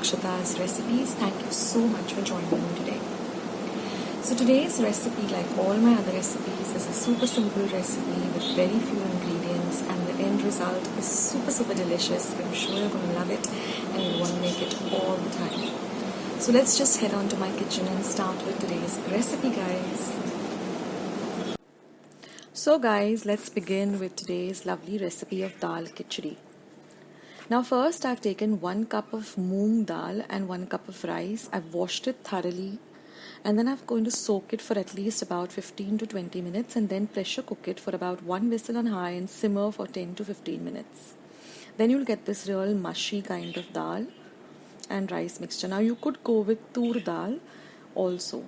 Akshata's recipes. Thank you so much for joining me today. So today's recipe, like all my other recipes, is a super simple recipe with very few ingredients, and the end result is super delicious. I'm sure you're going to love it and you'll want to make it all the time. So let's just head on to my kitchen and start with today's recipe, guys. So guys, let's begin with today's lovely recipe of Dal Khichdi. Now first I've taken 1 cup of moong dal and 1 cup of rice. I've washed it thoroughly and then I'm going to soak it for at least about 15 to 20 minutes and then pressure cook it for about 1 whistle on high and simmer for 10 to 15 minutes. Then you'll get this real mushy kind of dal and rice mixture. Now you could go with tur dal also.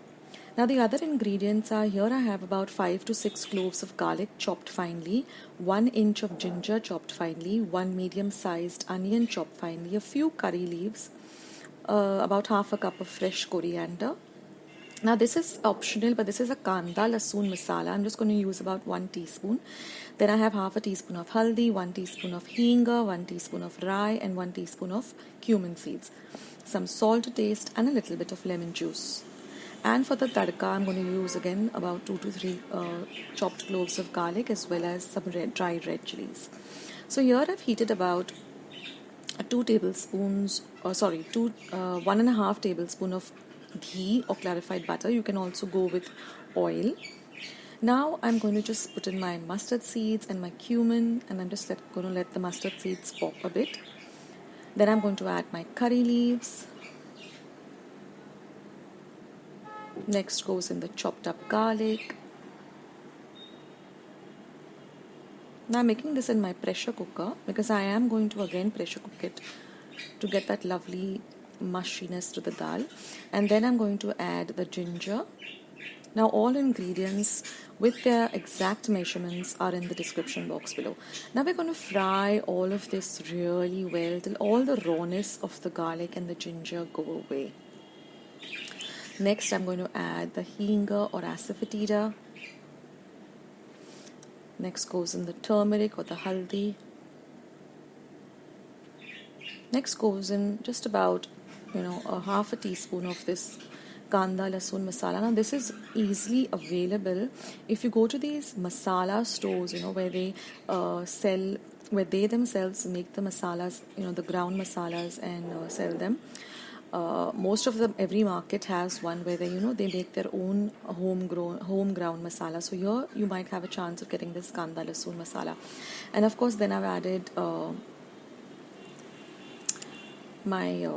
Now the other ingredients are, here I have about 5 to 6 cloves of garlic chopped finely, 1 inch of ginger chopped finely, 1 medium sized onion chopped finely, a few curry leaves, about half a cup of fresh coriander. Now this is optional, but this is a kanda lasoon masala. I'm just going to use about 1 teaspoon. Then I have half a teaspoon of haldi, 1 teaspoon of hinga, 1 teaspoon of rye and 1 teaspoon of cumin seeds. Some salt to taste and a little bit of lemon juice. And for the tadka, I'm going to use again about 2 to 3 chopped cloves of garlic as well as some dried red chilies. So here I've heated about 1.5 tablespoon of ghee or clarified butter. You can also go with oil. Now I'm going to just put in my mustard seeds and my cumin, and I'm just going to let the mustard seeds pop a bit. Then I'm going to add my curry leaves. Next goes in the chopped up garlic. Now I'm making this in my pressure cooker because I am going to again pressure cook it to get that lovely mushiness to the dal. And then I'm going to add the ginger. Now all ingredients with their exact measurements are in the description box below. Now we're going to fry all of this really well till all the rawness of the garlic and the ginger go away. Next, I'm going to add the hinga or asafoetida. Next goes in the turmeric or the haldi. Next goes in just about, a half a teaspoon of this kanda lasoon masala. Now this is easily available if you go to these masala stores, where they where they themselves make the masalas, the ground masalas and sell them. Most of them, every market has one where they make their own home ground masala. So here you might have a chance of getting this kanda lasoon masala. And of course then I've added my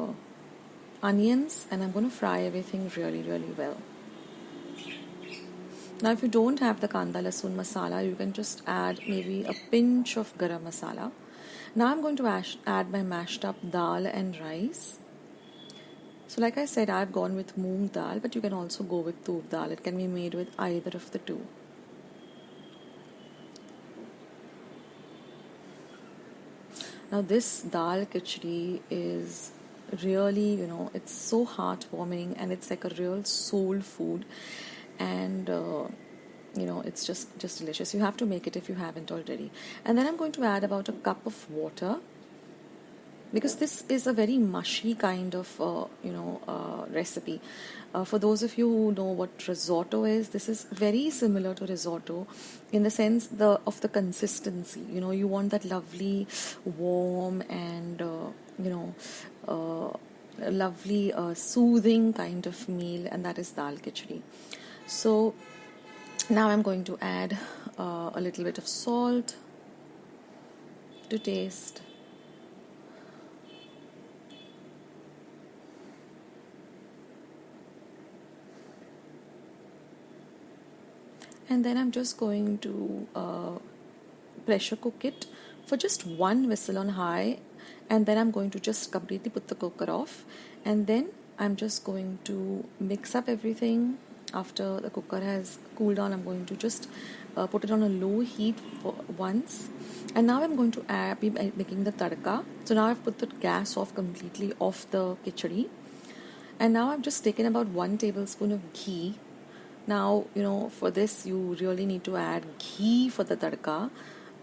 onions, and I'm going to fry everything really well. Now if you don't have the kanda lasoon masala, you can just add maybe a pinch of garam masala. Now I'm going to add my mashed up dal and rice. So like I said, I've gone with moong dal, but you can also go with tur dal. It can be made with either of the two. Now this dal khichdi is really, it's so heartwarming and it's like a real soul food, and it's just delicious. You have to make it if you haven't already. And then I'm going to add about a cup of water, because this is a very mushy kind of recipe. For those of you who know what risotto is, this is very similar to risotto in the sense of the consistency. You want that lovely warm and lovely soothing kind of meal, and that is dal khichdi. So now I'm going to add a little bit of salt to taste. And then I'm just going to pressure cook it for just 1 whistle on high, and then I'm going to just completely put the cooker off, and then I'm just going to mix up everything. After the cooker has cooled down, I'm going to just put it on a low heat for once, and now I'm going to be making the tadka. So now I've put the gas off completely off the khichdi, and now I've just taken about 1 tablespoon of ghee. Now, for this you really need to add ghee for the tadka.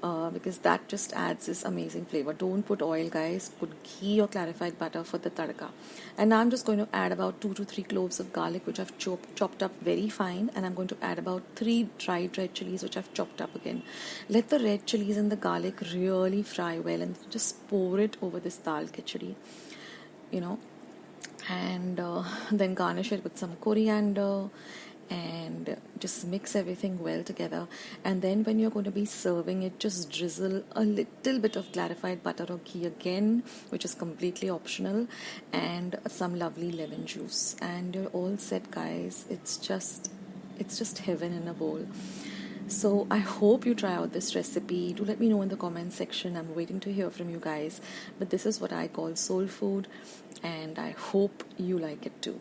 because that just adds this amazing flavor. Don't put oil, guys. Put ghee or clarified butter for the tadka. And now I'm just going to add about 2 to 3 cloves of garlic, which I've chopped up very fine. And I'm going to add about 3 dried red chilies, which I've chopped up again. Let the red chilies and the garlic really fry well, and just pour it over this dal khichdi, you know. And then garnish it with some coriander, and just mix everything well together. And then when you're going to be serving it, just drizzle a little bit of clarified butter or ghee again, which is completely optional, and some lovely lemon juice, and you're all set, guys. It's just heaven in a bowl. So I hope you try out this recipe. Do let me know in the comment section. I'm waiting to hear from you guys. But this is what I call soul food, and I hope you like it too.